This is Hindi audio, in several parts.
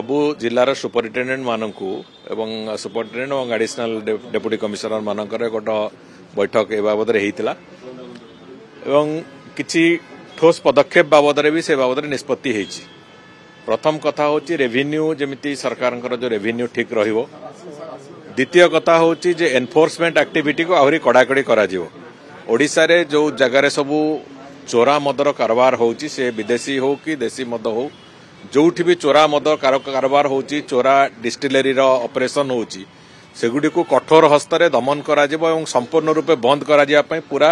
सबु जिलार सुपरिटेडेंट मानक सुपरिटेडेंट और एडिशनल डेप्यूटी कमिशनर मानकर गोटे बैठक ए बाबद होता किसी ठोस पदक्षेप बाबद भी से बाबद निष्पत्ति होती। प्रथम कथा हूँ रेवेन्यू जमी सरकार जो रेवेन्यू ठीक रहिबो। द्वितीय कथा हूँ जे एनफोर्समेंट एक्टिविटी को आहरी कड़ाकड़ी करा ओडिशा रे जो जगार सबू चोरा मदर कारबार होची से विदेशी हो कि देशी मद हो जोठी भी चोरा मद कारबार होची चोरा डिस्टिलरी रो ऑपरेशन होची सेगुडी को कठोर हस्तरे दमन करा जिवो एवं संपूर्ण रूपे बंद करा जिया पई पूरा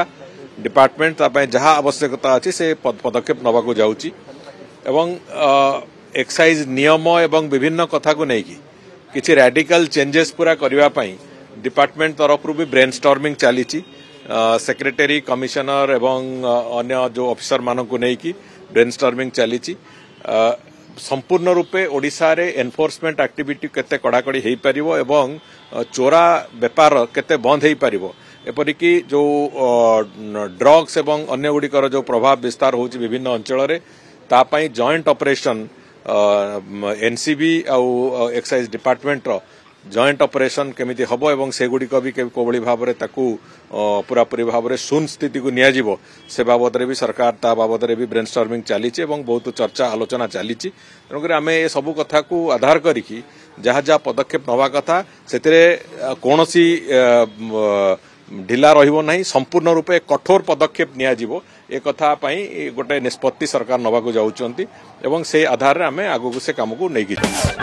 डिपार्टमेंट तापई जहाँ आवश्यकता अछि से पदक्षेप नबा को जाउची एवं एक्साइज नियम एवं विभिन्न कथा को नहीं किछि रेडिकल चेंजेस पूरा करबा पई डिपार्टमेंट तरफ भी ब्रेनस्टॉर्मिंग चली सेक्रेटरी कमिशनर एवं अन्य जो ऑफिसर मानक को नहीं ब्रेनस्टॉर्मिंग चली संपूर्ण रूपे ओडिशा रे एनफोर्समेंट एक्टिविटी केते कड़ाकड़ी हो पारिबो एवं चोरा व्यापार केते बंद हो पारिबो एपरिक जो ड्रग्स एवं अन्य गुड़िकर जो प्रभाव विस्तार होची विभिन्न अंचल रे तापाई जॉइंट ऑपरेशन एनसीबी आउ एक्साइज डिपार्टमेंट रो जॉइंट ऑपरेशन केमिति हबो एवं सेगुड़िक भी कोबली भाव में ताकू पूरापूरी भाव में शून्य स्थिति को नियाजिबो से बाबद भी सरकार ता बाबद भी ब्रेनस्टॉर्मिंग चली बहुत चर्चा आलोचना चली तेणुक आम ए सबू कथा को आधार करिकी जहाँ जहाँ पदक्षेप नवा कथा से कौनसी ढिला रहिबो नहीं संपूर्ण रूपे कठोर पदक्षेप नियाजिबो ए कथा पई गोटे निष्पत्ति सरकार नवा को जाउचंती एवं से आधार रे आमे आगु से काम को नहीं